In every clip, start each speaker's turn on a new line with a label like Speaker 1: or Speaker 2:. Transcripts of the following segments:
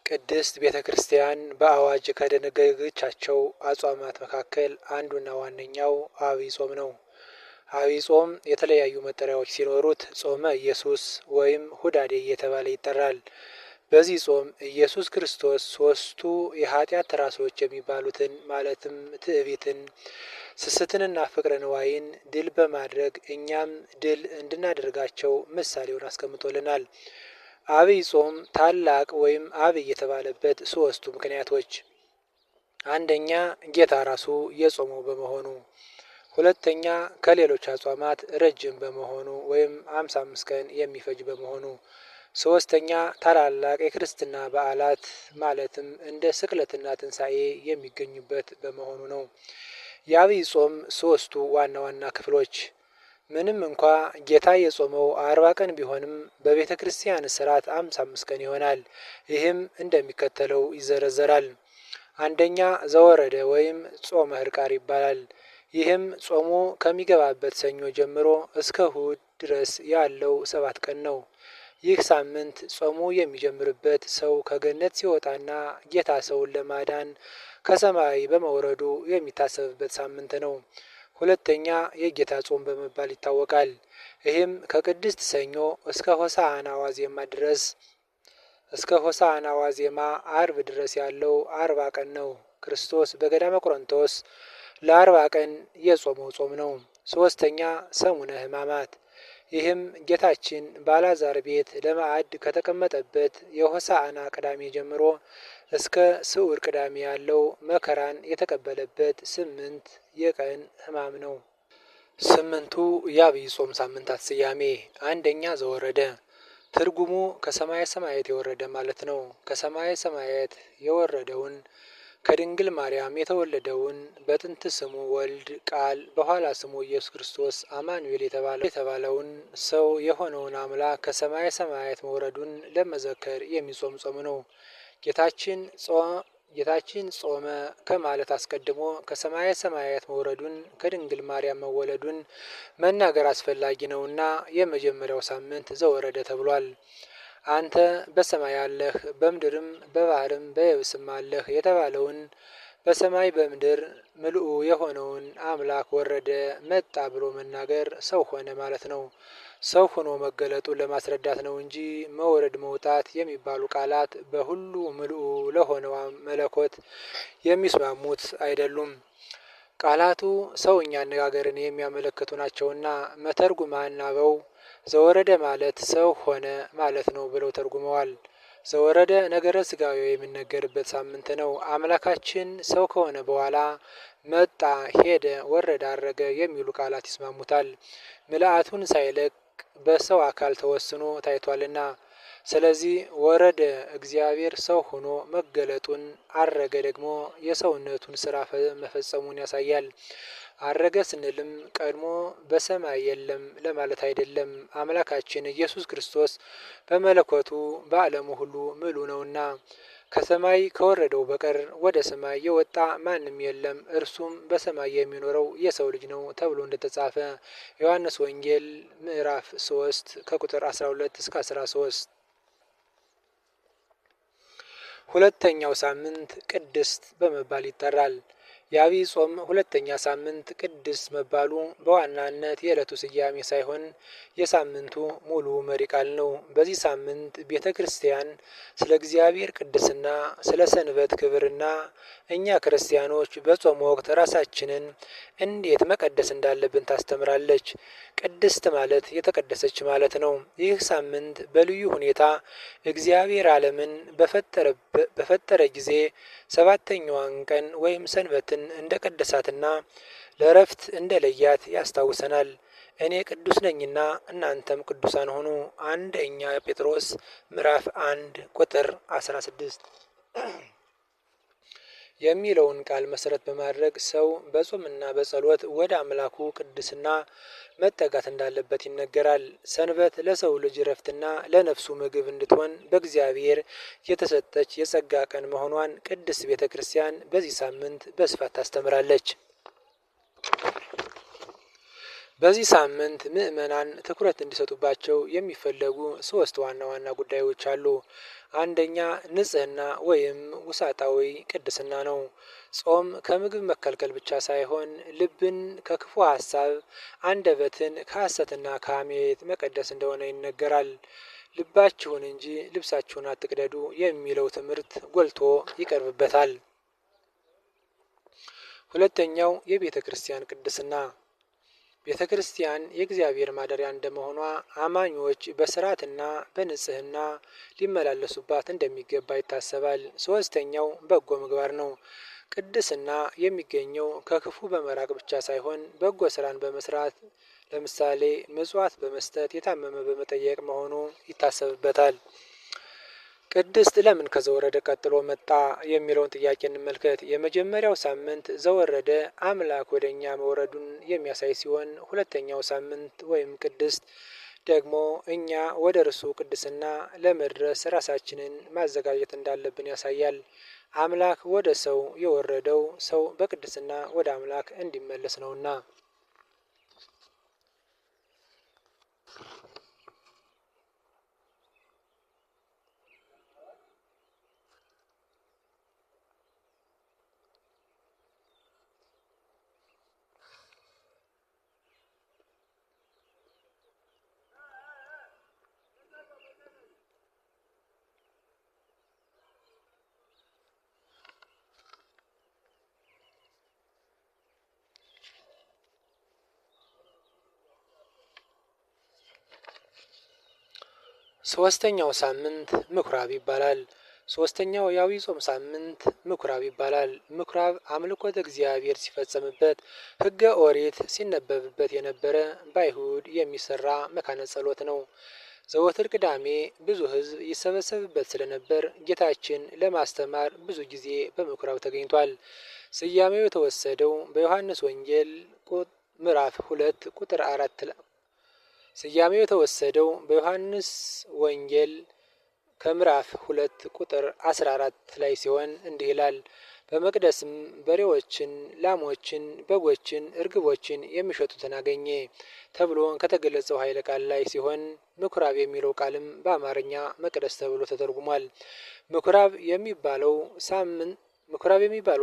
Speaker 1: ቅድስት ቤተ ክርስቲያን በአዋጅ ከደነገገቻቸው አጽዋማት መካከል አንዱና ዋነኛው ዐቢይ ጾም ነው። ዐቢይ ጾም የተለያዩ መጠሪያዎች ሲኖሩት ጾመ ኢየሱስ ወይም ሁዳዴ እየተባለ ይጠራል። በዚህ ጾም ኢየሱስ ክርስቶስ ሦስቱ የኃጢአት ራሶች የሚባሉትን ማለትም ትዕቢትን፣ ስስትንና ፍቅረ ንዋይን ድል በማድረግ እኛም ድል እንድናደርጋቸው ምሳሌውን አስቀምጦልናል። ዐቢይ ጾም ታላቅ ወይም ዐቢይ የተባለበት ሦስቱ ምክንያቶች፣ አንደኛ ጌታ ራሱ የጾመው በመሆኑ፣ ሁለተኛ ከሌሎች አጽዋማት ረጅም በመሆኑ ወይም 55 ቀን የሚፈጅ በመሆኑ፣ ሶስተኛ ታላላቅ የክርስትና በዓላት ማለትም እንደ ስቅለትና ትንሣኤ የሚገኙበት በመሆኑ ነው። የዐቢይ ጾም ሦስቱ ዋና ዋና ክፍሎች ምንም እንኳ ጌታ የጾመው 40 ቀን ቢሆንም በቤተ ክርስቲያን ሥርዓት 55 ቀን ይሆናል። ይህም እንደሚከተለው ይዘረዘራል። አንደኛ ዘወረደ ወይም ጾመ ሕርቃር ይባላል። ይህም ጾሙ ከሚገባበት ሰኞ ጀምሮ እስከ እሁድ ድረስ ያለው 7 ቀን ነው። ይህ ሳምንት ጾሙ የሚጀምርበት ሰው ከገነት ሲወጣና ጌታ ሰውን ለማዳን ከሰማይ በመውረዱ የሚታሰብበት ሳምንት ነው። ሁለተኛ የጌታ ጾም በመባል ይታወቃል። ይህም ከቅድስት ሰኞ እስከ ሆሳዕና ዋዜማ አርብ ድረስ ያለው 40 ቀን ነው። ክርስቶስ በገዳመ ቆሮንቶስ ለ40 ቀን የጾመው ጾም ነው። ሶስተኛ ሰሙነ ሕማማት፣ ይህም ጌታችን በአልዓዛር ቤት ለማዕድ ከተቀመጠበት የሆሳዕና ቅዳሜ ጀምሮ እስከ ስዑር ቅዳሜ ያለው መከራን የተቀበለበት 8 የቀን ሕማም ነው። 8ቱ የዐቢይ ጾም ሳምንታት ስያሜ፣ አንደኛ ዘወረደ፣ ትርጉሙ ከሰማየ ሰማያት የወረደ ማለት ነው። ከሰማየ ሰማያት የወረደውን ከድንግል ማርያም የተወለደውን በጥንት ስሙ ወልድ ቃል በኋላ ስሙ ኢየሱስ ክርስቶስ አማኑኤል የተባለውን ሰው የሆነውን አምላክ ከሰማየ ሰማያት መውረዱን ለመዘከር የሚጾም ጾም ነው። ጌታችን ጾመ ከማለት አስቀድሞ ከሰማየ ሰማያት መውረዱን ከድንግል ማርያም መወለዱን መናገር አስፈላጊ ነውና የመጀመሪያው ሳምንት ዘወረደ ተብሏል። አንተ በሰማይ አለህ፣ በምድርም በባህርም በየብስም አለህ የተባለውን በሰማይ በምድር ምልኡ የሆነውን አምላክ ወረደ መጣ ብሎ መናገር ሰው ሆነ ማለት ነው። ሰው ሆኖ መገለጡን ለማስረዳት ነው እንጂ መውረድ መውጣት የሚባሉ ቃላት በሁሉ ምልኡ ለሆነው መለኮት የሚስማሙት አይደሉም። ቃላቱ ሰውኛ አነጋገርን የሚያመለክቱ ናቸውና መተርጉማን አበው ዘወረደ ማለት ሰው ሆነ ማለት ነው ብለው ተርጉመዋል። ዘወረደ ነገረ ሥጋዌ የሚነገርበት ሳምንት ነው። አምላካችን ሰው ከሆነ በኋላ መጣ፣ ሄደ፣ ወረደ፣ አረገ የሚሉ ቃላት ይስማሙታል። ምልአቱን ሳይለቅ በሰው አካል ተወስኖ ታይቷልና። ስለዚህ ወረደ እግዚአብሔር ሰው ሆኖ መገለጡን፣ አረገ ደግሞ የሰውነቱን ስራ መፈጸሙን ያሳያል። አረገ ስንልም ቀድሞ በሰማይ የለም ለማለት አይደለም። አምላካችን ኢየሱስ ክርስቶስ በመለኮቱ በዓለሙ ሁሉ ምሉ ነውና ከሰማይ ከወረደው በቀር ወደ ሰማይ የወጣ ማንም የለም፣ እርሱም በሰማይ የሚኖረው የሰው ልጅ ነው ተብሎ እንደተጻፈ ዮሐንስ ወንጌል ምዕራፍ 3 ከቁጥር 12 እስከ 13። ሁለተኛው ሳምንት ቅድስት በመባል ይጠራል። የዐቢይ ጾም ሁለተኛ ሳምንት ቅድስት መባሉ በዋናነት የዕለቱ ስያሜ ሳይሆን የሳምንቱ ሙሉ መሪ ቃል ነው። በዚህ ሳምንት ቤተ ክርስቲያን ስለ እግዚአብሔር ቅድስና፣ ስለ ሰንበት ክብርና እኛ ክርስቲያኖች በጾም ወቅት ራሳችንን እንዴት መቀደስ እንዳለብን ታስተምራለች። ቅድስት ማለት የተቀደሰች ማለት ነው። ይህ ሳምንት በልዩ ሁኔታ እግዚአብሔር ዓለምን በፈጠረ ጊዜ 7ኛዋን ቀን ወይም ሰንበትን እንደ ቀደሳትና ለእረፍት እንደ ለያት ያስታውሰናል። እኔ ቅዱስ ነኝና እናንተም ቅዱሳን ሁኑ፣ አንደኛ ጴጥሮስ ምዕራፍ 1 ቁጥር 16 የሚለውን ቃል መሰረት በማድረግ ሰው በጾምና በጸሎት ወደ አምላኩ ቅድስና መጠጋት እንዳለበት ይነገራል። ሰንበት ለሰው ልጅ እረፍትና ለነፍሱ ምግብ እንድትሆን በእግዚአብሔር የተሰጠች የጸጋ ቀን መሆኗን ቅድስት ቤተ ክርስቲያን በዚህ ሳምንት በስፋት ታስተምራለች። በዚህ ሳምንት ምዕመናን ትኩረት እንዲሰጡባቸው የሚፈለጉ ሶስት ዋና ዋና ጉዳዮች አሉ። አንደኛ ንጽህና ወይም ውሳጣዊ ቅድስና ነው። ጾም ከምግብ መከልከል ብቻ ሳይሆን ልብን ከክፉ ሀሳብ፣ አንደበትን ከሐሰትና ከሐሜት መቀደስ እንደሆነ ይነገራል። ልባችሁን እንጂ ልብሳችሁን አትቅደዱ የሚለው ትምህርት ጎልቶ ይቀርብበታል። ሁለተኛው የቤተ ክርስቲያን ቅድስና። ቤተ ክርስቲያን የእግዚአብሔር ማደሪያ እንደመሆኗ አማኞች በስርዓትና በንጽህና ሊመላለሱባት እንደሚገባ ይታሰባል። ሶስተኛው በጎ ምግባር ነው። ቅድስና የሚገኘው ከክፉ በመራቅ ብቻ ሳይሆን በጎ ስራን በመስራት ለምሳሌ ምጽዋት በመስጠት የታመመ በመጠየቅ መሆኑ ይታሰብበታል። ቅድስት ለምን ከዘወረደ ቀጥሎ መጣ የሚለውን ጥያቄ እንመልከት። የመጀመሪያው ሳምንት ዘወረደ አምላክ ወደ እኛ መውረዱን የሚያሳይ ሲሆን ሁለተኛው ሳምንት ወይም ቅድስት ደግሞ እኛ ወደ እርሱ ቅድስና ለመድረስ ራሳችንን ማዘጋጀት እንዳለብን ያሳያል። አምላክ ወደ ሰው የወረደው ሰው በቅድስና ወደ አምላክ እንዲመለስ ነውና። ሶስተኛው ሳምንት ምኩራብ ይባላል። ሶስተኛው የዐቢይ ጾም ሳምንት ምኩራብ ይባላል። ምኩራብ አምልኮተ እግዚአብሔር ሲፈጸምበት፣ ሕገ ኦሪት ሲነበብበት የነበረ በአይሁድ የሚሰራ መካነ ጸሎት ነው። ዘወትር ቅዳሜ ብዙ ሕዝብ ይሰበሰብበት ስለነበር ጌታችን ለማስተማር ብዙ ጊዜ በምኩራብ ተገኝቷል። ስያሜው የተወሰደው በዮሐንስ ወንጌል ምዕራፍ 2 ቁጥር 4 ስያሜው የተወሰደው በዮሐንስ ወንጌል ከምዕራፍ 2 ቁጥር 14 ላይ ሲሆን እንዲህ ይላል። በመቅደስም በሬዎችን፣ ላሞችን፣ በጎችን፣ እርግቦችን የሚሸጡትን አገኘ ተብሎ ከተገለጸው ኃይለ ቃል ላይ ሲሆን ምኩራብ የሚለው ቃልም በአማርኛ መቅደስ ተብሎ ተተርጉሟል። ምኩራብ የሚባለው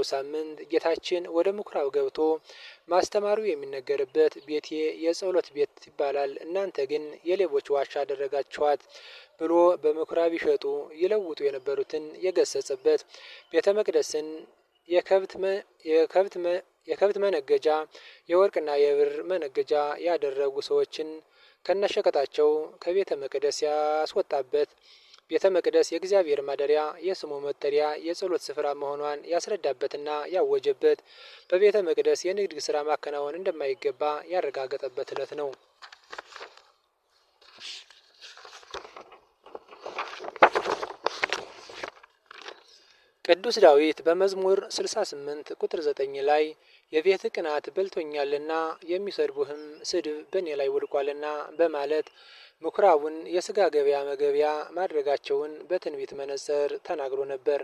Speaker 1: ሳምንት ጌታችን ወደ ምኩራብ ገብቶ ማስተማሩ የሚነገርበት ቤቴ የጸሎት ቤት ይባላል፣ እናንተ ግን የሌቦች ዋሻ አደረጋችኋት ብሎ በምኩራብ ይሸጡ ይለውጡ የነበሩትን የገሰጸበት፣ ቤተ መቅደስን የከብት መነገጃ የወርቅና የብር መነገጃ ያደረጉ ሰዎችን ከነሸቀጣቸው ከቤተ መቅደስ ያስወጣበት፣ ቤተ መቅደስ የእግዚአብሔር ማደሪያ የስሙ መጠሪያ የጸሎት ስፍራ መሆኗን ያስረዳበትና ያወጀበት፣ በቤተ መቅደስ የንግድ ስራ ማከናወን እንደማይገባ ያረጋገጠበት ዕለት ነው። ቅዱስ ዳዊት በመዝሙር 68 ቁጥር 9 ላይ የቤትህ ቅናት በልቶኛልና የሚሰድቡህም ስድብ በእኔ ላይ ወድቋልና በማለት ምኩራቡን የስጋ ገበያ መገቢያ ማድረጋቸውን በትንቢት መነጽር ተናግሮ ነበር።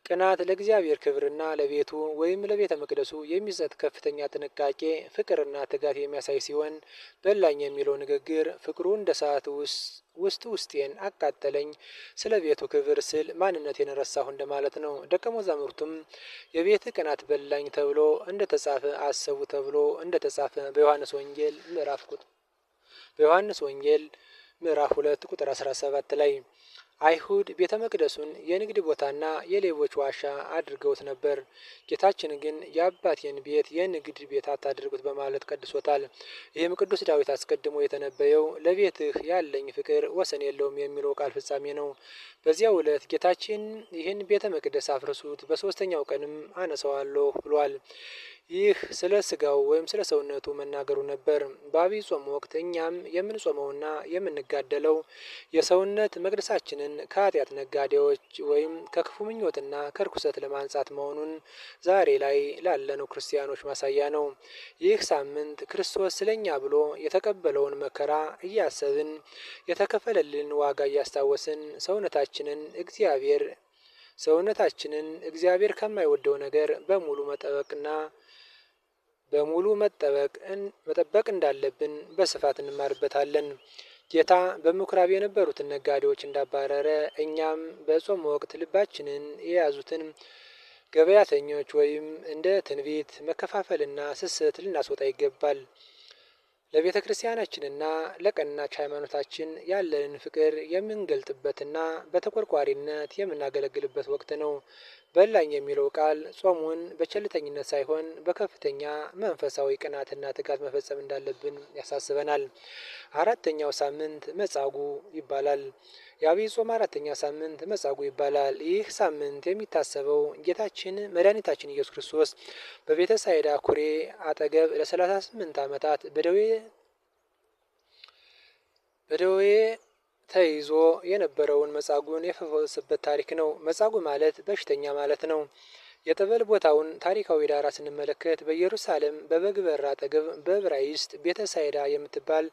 Speaker 1: ቅናት ለእግዚአብሔር ክብርና ለቤቱ ወይም ለቤተ መቅደሱ የሚሰጥ ከፍተኛ ጥንቃቄ፣ ፍቅርና ትጋት የሚያሳይ ሲሆን በላኝ የሚለው ንግግር ፍቅሩ እንደ እሳት ውስጤን አቃጠለኝ፣ ስለ ቤቱ ክብር ስል ማንነቴን ረሳሁ እንደማለት ነው። ደቀ መዛሙርቱም የቤትህ ቅናት በላኝ ተብሎ እንደተጻፈ አሰቡ ተብሎ እንደተጻፈ በዮሐንስ ወንጌል ምዕራፍ 2 ቁጥር 17 ላይ አይሁድ ቤተ መቅደሱን የንግድ ቦታና የሌቦች ዋሻ አድርገውት ነበር። ጌታችን ግን የአባቴን ቤት የንግድ ቤት አታድርጉት በማለት ቀድሶታል። ይህም ቅዱስ ዳዊት አስቀድሞ የተነበየው ለቤትህ ያለኝ ፍቅር ወሰን የለውም የሚለው ቃል ፍጻሜ ነው። በዚያው ዕለት ጌታችን ይህን ቤተ መቅደስ አፍርሱት፣ በሶስተኛው ቀንም አነሳዋለሁ ብሏል። ይህ ስለ ስጋው ወይም ስለ ሰውነቱ መናገሩ ነበር። በዐቢይ ጾም ወቅት እኛም የምንጾመውና የምንጋደለው የሰውነት መቅደሳችንን ከኃጢአት ነጋዴዎች ወይም ከክፉ ምኞትና ከርኩሰት ለማንጻት መሆኑን ዛሬ ላይ ላለነው ክርስቲያኖች ማሳያ ነው። ይህ ሳምንት ክርስቶስ ስለኛ ብሎ የተቀበለውን መከራ እያሰብን የተከፈለልን ዋጋ እያስታወስን ሰውነታችንን እግዚአብሔር ከማይወደው ነገር በሙሉ መጠበቅና በሙሉ መጠበቅ እንዳለብን በስፋት እንማርበታለን። ጌታ በምኩራብ የነበሩትን ነጋዴዎች እንዳባረረ እኛም በጾም ወቅት ልባችንን የያዙትን ገበያተኞች ወይም እንደ ትንቢት መከፋፈልና ስስት ልናስወጣ ይገባል። ለቤተ ክርስቲያናችንና ለቀናች ሃይማኖታችን ያለንን ፍቅር የምንገልጥበትና በተቆርቋሪነት የምናገለግልበት ወቅት ነው። በላኝ የሚለው ቃል ጾሙን በቸልተኝነት ሳይሆን በከፍተኛ መንፈሳዊ ቅናትና ትጋት መፈጸም እንዳለብን ያሳስበናል። አራተኛው ሳምንት መጻጉዕ ይባላል። የአብይ ጾም አራተኛ ሳምንት መጻጉዕ ይባላል። ይህ ሳምንት የሚታሰበው ጌታችን መድኃኒታችን ኢየሱስ ክርስቶስ በቤተ ሳይዳ ኩሬ አጠገብ ለ38 ዓመታት በደዌ ተይዞ የነበረውን መጻጉዕን የፈወሰበት ታሪክ ነው። መጻጉዕ ማለት በሽተኛ ማለት ነው። የጠበል ቦታውን ታሪካዊ ዳራ ስንመለከት በኢየሩሳሌም በበግ በር አጠገብ በዕብራይስጥ ቤተ ሳይዳ የምትባል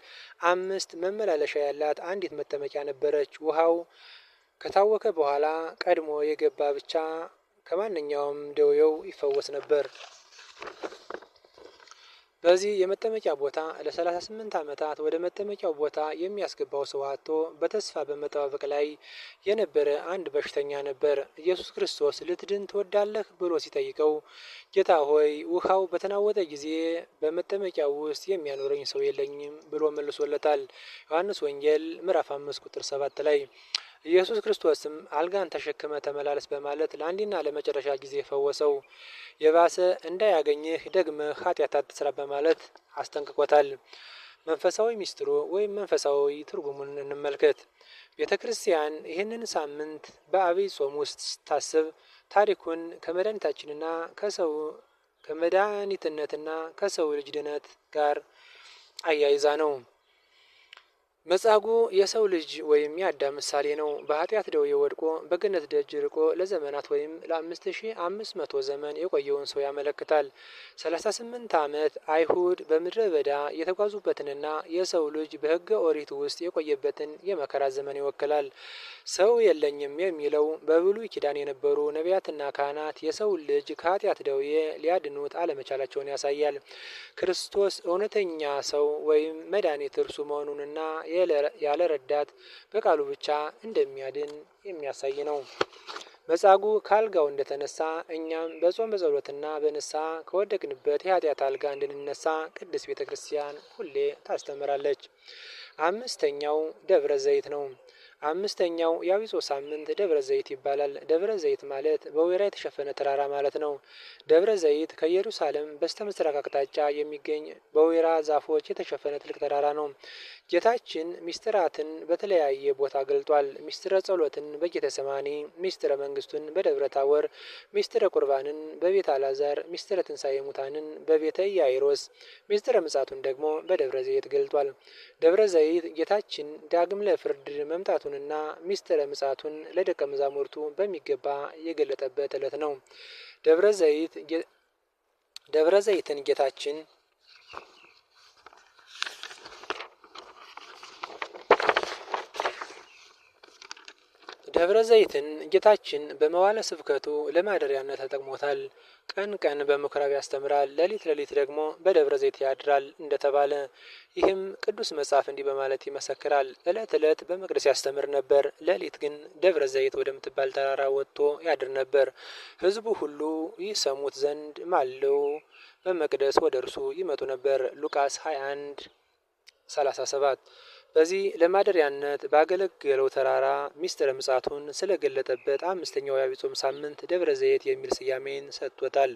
Speaker 1: 5 መመላለሻ ያላት አንዲት መጠመቂያ ነበረች። ውሃው ከታወከ በኋላ ቀድሞ የገባ ብቻ ከማንኛውም ደዌው ይፈወስ ነበር። በዚህ የመጠመቂያ ቦታ ለ38 ዓመታት ወደ መጠመቂያው ቦታ የሚያስገባው ሰው አጥቶ በተስፋ በመጠባበቅ ላይ የነበረ አንድ በሽተኛ ነበር። ኢየሱስ ክርስቶስ ልትድን ትወዳለህ ብሎ ሲጠይቀው ጌታ ሆይ ውሃው በተናወጠ ጊዜ በመጠመቂያው ውስጥ የሚያኖረኝ ሰው የለኝም ብሎ መልሶለታል። ዮሐንስ ወንጌል ምዕራፍ 5 ቁጥር 7 ላይ ኢየሱስ ክርስቶስም አልጋን ተሸክመ ተመላለስ በማለት ለአንዴና ለመጨረሻ ጊዜ ፈወሰው። የባሰ እንዳያገኝህ ደግመህ ኃጢአት አትስራ በማለት አስጠንቅቆታል። መንፈሳዊ ሚስጥሩ ወይም መንፈሳዊ ትርጉሙን እንመልከት። ቤተ ክርስቲያን ይህንን ሳምንት በአብይ ጾም ውስጥ ስታስብ ታሪኩን ከመድኃኒትነትና ከሰው ልጅ ድነት ጋር አያይዛ ነው። መጻጉዕ የሰው ልጅ ወይም የአዳም ምሳሌ ነው። በኃጢአት ደዌ ወድቆ በገነት ደጅ ርቆ ለዘመናት ወይም ለ5500 ዘመን የቆየውን ሰው ያመለክታል። 38 ዓመት አይሁድ በምድረ በዳ የተጓዙበትንና የሰው ልጅ በሕገ ኦሪት ውስጥ የቆየበትን የመከራ ዘመን ይወክላል። ሰው የለኝም የሚለው በብሉይ ኪዳን የነበሩ ነቢያትና ካህናት የሰው ልጅ ከኃጢአት ደዌ ሊያድኑት አለመቻላቸውን ያሳያል። ክርስቶስ እውነተኛ ሰው ወይም መድኃኒት እርሱ መሆኑንና ያለ ረዳት በቃሉ ብቻ እንደሚያድን የሚያሳይ ነው። መጻጉዕ ከአልጋው እንደተነሳ እኛም በጾም በጸሎትና በንስሐ ከወደቅንበት የኃጢአት አልጋ እንድንነሳ ቅድስት ቤተ ክርስቲያን ሁሌ ታስተምራለች። አምስተኛው ደብረ ዘይት ነው። አምስተኛው የአብይ ጾም ሳምንት ደብረ ዘይት ይባላል። ደብረ ዘይት ማለት በወይራ የተሸፈነ ተራራ ማለት ነው። ደብረ ዘይት ከኢየሩሳሌም በስተምስራቅ አቅጣጫ የሚገኝ በወይራ ዛፎች የተሸፈነ ትልቅ ተራራ ነው። ጌታችን ሚስጥራትን በተለያየ ቦታ ገልጧል። ሚስጥረ ጸሎትን በጌተሰማኒ፣ ሚስጥረ መንግስቱን በደብረ ታቦር፣ ሚስጥረ ቁርባንን በቤተ አልዓዛር፣ ሚስጥረ ትንሣኤ ሙታንን በቤተ ኢያኢሮስ፣ ሚስጥረ ምጽአቱን ደግሞ በደብረ ዘይት ገልጧል። ደብረ ዘይት ጌታችን ዳግም ለፍርድ መምጣቱንና ሚስጥረ ምጽአቱን ለደቀ መዛሙርቱ በሚገባ የገለጠበት ዕለት ነው። ደብረ ዘይትን ጌታችን በመዋለ ስብከቱ ለማደሪያነት ተጠቅሞታል። ቀን ቀን በምኩራብ ያስተምራል፣ ሌሊት ደግሞ በደብረ ዘይት ያድራል እንደተባለ ይህም ቅዱስ መጽሐፍ እንዲህ በማለት ይመሰክራል። ዕለት በመቅደስ ያስተምር ነበር፣ ሌሊት ግን ደብረ ዘይት ወደምትባል ተራራ ወጥቶ ያድር ነበር። ሕዝቡ ሁሉ ይሰሙት ዘንድ ማለው በመቅደስ ወደ እርሱ ይመጡ ነበር። ሉቃስ 21:37 በዚህ ለማደሪያነት ባገለገለው ተራራ ሚስጥረ ምጽአቱን ስለገለጠበት አምስተኛው የአብይ ጾም ሳምንት ደብረ ዘይት የሚል ስያሜን ሰጥቶታል።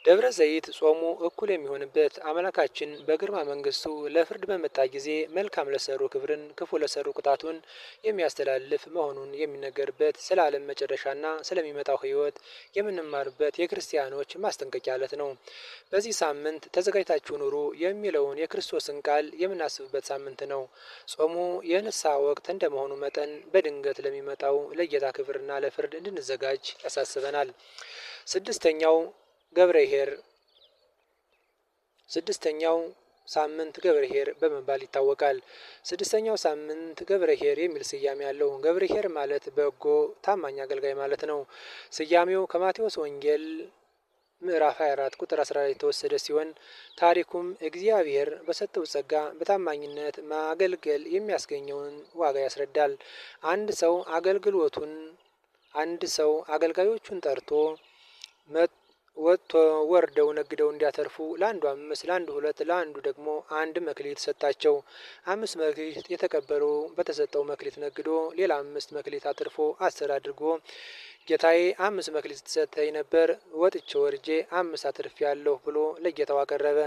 Speaker 1: ደብረ ዘይት ጾሙ እኩል የሚሆንበት አምላካችን በግርማ መንግስቱ ለፍርድ በመጣ ጊዜ መልካም ለሰሩ ክብርን፣ ክፉ ለሰሩ ቅጣቱን የሚያስተላልፍ መሆኑን የሚነገርበት ስለ ዓለም መጨረሻና ስለሚመጣው ሕይወት የምንማርበት የክርስቲያኖች ማስጠንቀቂያ ዕለት ነው። በዚህ ሳምንት ተዘጋጅታችሁ ኑሩ የሚለውን የክርስቶስን ቃል የምናስብበት ሳምንት ነው። ጾሙ የንስሐ ወቅት እንደመሆኑ መጠን በድንገት ለሚመጣው ለጌታ ክብርና ለፍርድ እንድንዘጋጅ ያሳስበናል። ስድስተኛው ሳምንት ገብርኄር በመባል ይታወቃል። ስድስተኛው ሳምንት ገብርኄር የሚል ስያሜ ያለው ገብርኄር ማለት በጎ ታማኝ አገልጋይ ማለት ነው። ስያሜው ከማቴዎስ ወንጌል ምዕራፍ 24 ቁጥር 14 የተወሰደ ሲሆን ታሪኩም እግዚአብሔር በሰጠው ጸጋ በታማኝነት ማገልገል የሚያስገኘውን ዋጋ ያስረዳል። አንድ ሰው አገልጋዮቹን ጠርቶ ወጥቶ ወርደው ነግደው እንዲያተርፉ ለአንዱ 5 ለአንዱ 2 ለአንዱ ደግሞ 1 መክሊት ሰጣቸው። 5 መክሊት የተቀበለው በተሰጠው መክሊት ነግዶ ሌላ 5 መክሊት አትርፎ 10 አድርጎ ጌታዬ 5 መክሊት ሰጥተኸኝ ነበር፣ ወጥቼ ወርጄ 5 አትርፌያለሁ ብሎ ለጌታው አቀረበ።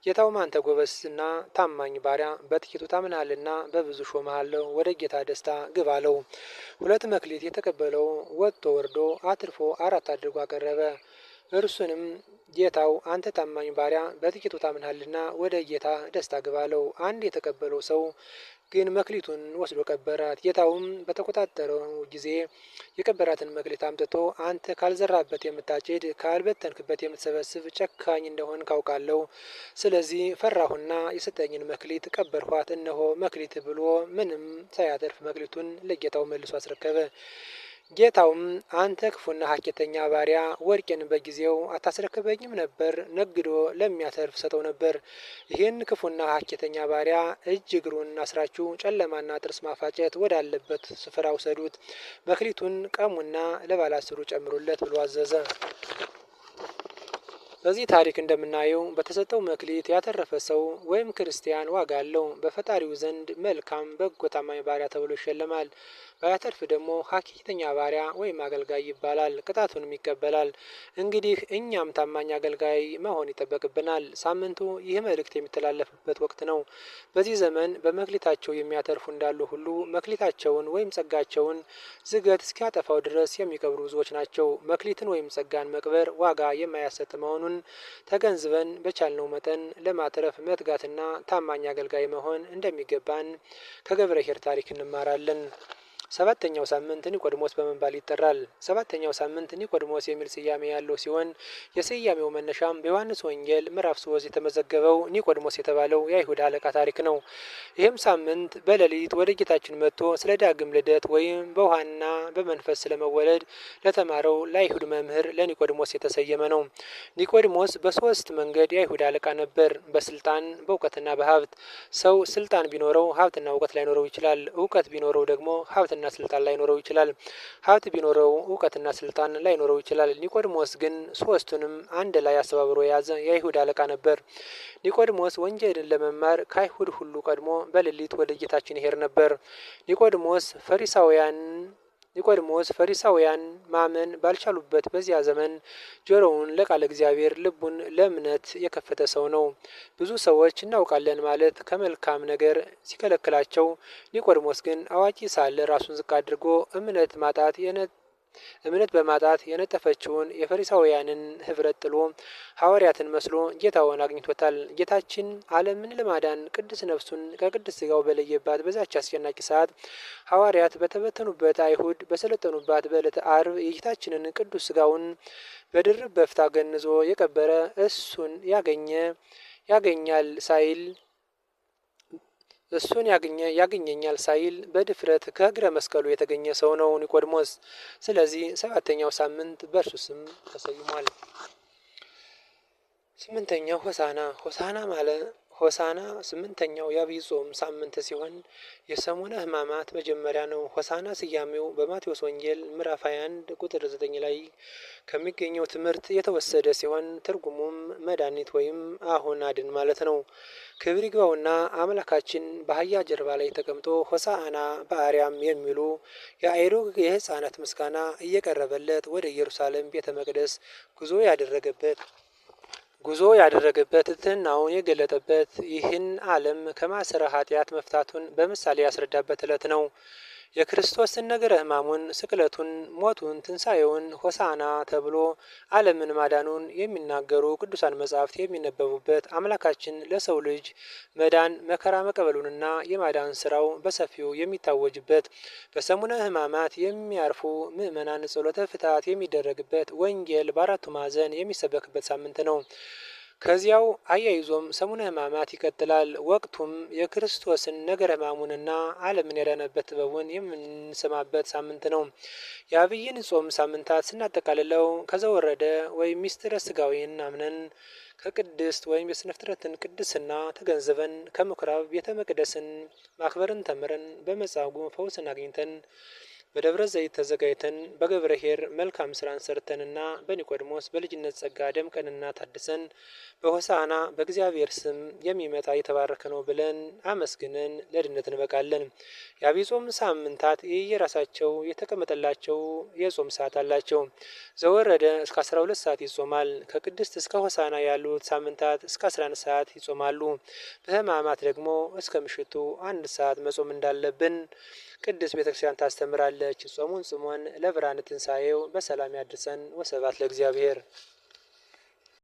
Speaker 1: ጌታውም አንተ ጎበዝና ታማኝ ባሪያ፣ በጥቂቱ ታምናሃልና በብዙ ሾመሃለሁ፣ ወደ ጌታ ደስታ ግባ አለው። 2 መክሊት የተቀበለው ወጥቶ ወርዶ አትርፎ 4 አድርጎ አቀረበ። እርሱንም ጌታው አንተ ታማኝ ባሪያ፣ በጥቂቱ ታምናሃልና ወደ ጌታ ደስታ ግባ አለው። አንድ የተቀበለው ሰው ግን መክሊቱን ወስዶ ቀበራት። ጌታውም በተቆጣጠረው ጊዜ የቀበራትን መክሊት አምጥቶ አንተ ካልዘራበት የምታጭድ ካልበተንክበት የምትሰበስብ ጨካኝ እንደሆን ካውቃለሁ። ስለዚህ ፈራሁና የሰጠኝን መክሊት ቀበርኋት። እነሆ መክሊት ብሎ ምንም ሳያተርፍ መክሊቱን ለጌታው መልሶ አስረከበ። ጌታውም አንተ ክፉና ሀኬተኛ ባሪያ፣ ወርቄን በጊዜው አታስረክበኝም ነበር? ነግዶ ለሚያተርፍ ሰጠው ነበር። ይህን ክፉና ሀኬተኛ ባሪያ እጅ እግሩን አስራችሁ ጨለማና ጥርስ ማፋጨት ወዳለበት ስፍራ ውሰዱት፣ መክሊቱን ቀሙና ለባላስሩ ጨምሩለት ብሎ አዘዘ። በዚህ ታሪክ እንደምናየው በተሰጠው መክሊት ያተረፈ ሰው ወይም ክርስቲያን ዋጋ አለው። በፈጣሪው ዘንድ መልካም በጎ ታማኝ ባሪያ ተብሎ ይሸለማል። ባያተርፍ ደግሞ ሀኬተኛ ባሪያ ወይም አገልጋይ ይባላል። ቅጣቱንም ይቀበላል። እንግዲህ እኛም ታማኝ አገልጋይ መሆን ይጠበቅብናል። ሳምንቱ ይህ መልእክት የሚተላለፍበት ወቅት ነው። በዚህ ዘመን በመክሊታቸው የሚያተርፉ እንዳሉ ሁሉ መክሊታቸውን ወይም ጸጋቸውን ዝገት እስኪያጠፋው ድረስ የሚቀብሩ ብዙዎች ናቸው። መክሊትን ወይም ጸጋን መቅበር ዋጋ የማያሰጥ መሆኑን ተገንዝበን በቻልነው መጠን ለማትረፍ መትጋትና ታማኝ አገልጋይ መሆን እንደሚገባን ከገብረ ኄር ታሪክ እንማራለን። 7ኛው ሳምንት ኒቆዲሞስ በመባል ይጠራል። 7ኛው ሳምንት ኒቆዲሞስ የሚል ስያሜ ያለው ሲሆን የስያሜው መነሻም በዮሐንስ ወንጌል ምዕራፍ 3 የተመዘገበው ኒቆዲሞስ የተባለው የአይሁድ አለቃ ታሪክ ነው። ይህም ሳምንት በሌሊት ወደ ጌታችን መጥቶ ስለ ዳግም ልደት ወይም በውሃና በመንፈስ ስለመወለድ ለተማረው ለአይሁድ መምህር ለኒቆዲሞስ የተሰየመ ነው። ኒቆዲሞስ በ3 መንገድ የአይሁድ አለቃ ነበር። በስልጣን፣ በእውቀትና በሀብት። ሰው ስልጣን ቢኖረው ሀብትና እውቀት ላይኖረው ይችላል። እውቀት ቢኖረው ደግሞ ሀብትና ስልጣን ላይኖረው ይችላል። ሀብት ቢኖረው እውቀትና ስልጣን ላይኖረው ይችላል። ኒቆዲሞስ ግን 3ቱንም አንድ ላይ አስተባብሮ የያዘ የአይሁድ አለቃ ነበር። ኒቆዲሞስ ወንጌልን ለመማር ከአይሁድ ሁሉ ቀድሞ በሌሊት ወደ ጌታችን ይሄድ ነበር። ኒቆዲሞስ ፈሪሳውያን ማመን ባልቻሉበት በዚያ ዘመን ጆሮውን ለቃለ እግዚአብሔር ልቡን ለእምነት የከፈተ ሰው ነው። ብዙ ሰዎች እናውቃለን ማለት ከመልካም ነገር ሲከለክላቸው፣ ኒቆዲሞስ ግን አዋቂ ሳለ ራሱን ዝቅ አድርጎ እምነት በማጣት የነጠፈችውን የፈሪሳውያንን ህብረት ጥሎ ሐዋርያትን መስሎ ጌታውን አግኝቶታል። ጌታችን ዓለምን ለማዳን ቅዱስ ነፍሱን ከቅዱስ ሥጋው በለየባት በዛች አስጨናቂ ሰዓት ሐዋርያት በተበተኑበት አይሁድ በሰለጠኑባት በዕለተ ዓርብ የጌታችንን ቅዱስ ሥጋውን በድርብ በፍታ ገንዞ የቀበረ እሱን ያገኘኛል ሳይል በድፍረት ከእግረ መስቀሉ የተገኘ ሰው ነው ኒቆዲሞስ። ስለዚህ 7ኛው ሳምንት በእርሱ ስም ተሰይሟል። 8ኛው ሆሳዕና 8ኛው የዐቢይ ጾም ሳምንት ሲሆን የሰሙነ ሕማማት መጀመሪያ ነው። ሆሳዕና ስያሜው በማቴዎስ ወንጌል ምዕራፍ 21 ቁጥር 9 ላይ ከሚገኘው ትምህርት የተወሰደ ሲሆን ትርጉሙም መድኃኒት ወይም አሁን አድን ማለት ነው። ክብር ይግባውና አምላካችን በአህያ ጀርባ ላይ ተቀምጦ ሆሳዕና በአርያም የሚሉ የአእሩግ የሕፃናት ምስጋና እየቀረበለት ወደ ኢየሩሳሌም ቤተ መቅደስ ጉዞ ያደረገበት ትሕትናውን የገለጠበት ይህን ዓለም ከማሰረ ኃጢአት መፍታቱን በምሳሌ ያስረዳበት ዕለት ነው። የክርስቶስን ነገረ ሕማሙን፣ ስቅለቱን፣ ሞቱን፣ ትንሣኤውን ሆሳዕና ተብሎ ዓለምን ማዳኑን የሚናገሩ ቅዱሳን መጻሕፍት የሚነበቡበት አምላካችን ለሰው ልጅ መዳን መከራ መቀበሉንና የማዳን ስራው በሰፊው የሚታወጅበት በሰሙነ ሕማማት የሚያርፉ ምዕመናን ጸሎተ ፍትሐት የሚደረግበት ወንጌል በአራቱ ማዕዘን የሚሰበክበት ሳምንት ነው። ከዚያው አያይዞም ሰሙነ ሕማማት ይቀጥላል። ወቅቱም የክርስቶስን ነገረ ሕማሙንና ዓለምን ያዳነበት ጥበቡን የምንሰማበት ሳምንት ነው። የአብይን ጾም ሳምንታት ስናጠቃልለው ከዘወረደ ወይም ሚስጥረ ስጋዊን አምነን ከቅድስት ወይም የስነ ፍጥረትን ቅድስና ተገንዝበን ከምኩራብ ቤተ መቅደስን ማክበርን ተምረን በመጻጉዕ ፈውስን አግኝተን በደብረ ዘይት ተዘጋጅተን በገብረ ኄር መልካም ስራን ሰርተንና በኒቆድሞስ በልጅነት ጸጋ ደምቀንና ታድሰን በሆሳዕና በእግዚአብሔር ስም የሚመጣ የተባረከ ነው ብለን አመስግነን ለድነት እንበቃለን። የዐቢይ ጾም ሳምንታት የየራሳቸው የተቀመጠላቸው የጾም ሰዓት አላቸው። ዘወረደ እስከ 12 ሰዓት ይጾማል። ከቅድስት እስከ ሆሳዕና ያሉት ሳምንታት እስከ 11 ሰዓት ይጾማሉ። በሕማማት ደግሞ እስከ ምሽቱ 1 ሰዓት መጾም እንዳለብን ቅድስት ቤተክርስቲያን ታስተምራለች። ጾሙን ጽሞን ለብርሃነ ትንሣኤው በሰላም ያድርሰን። ወስብሐት ለእግዚአብሔር።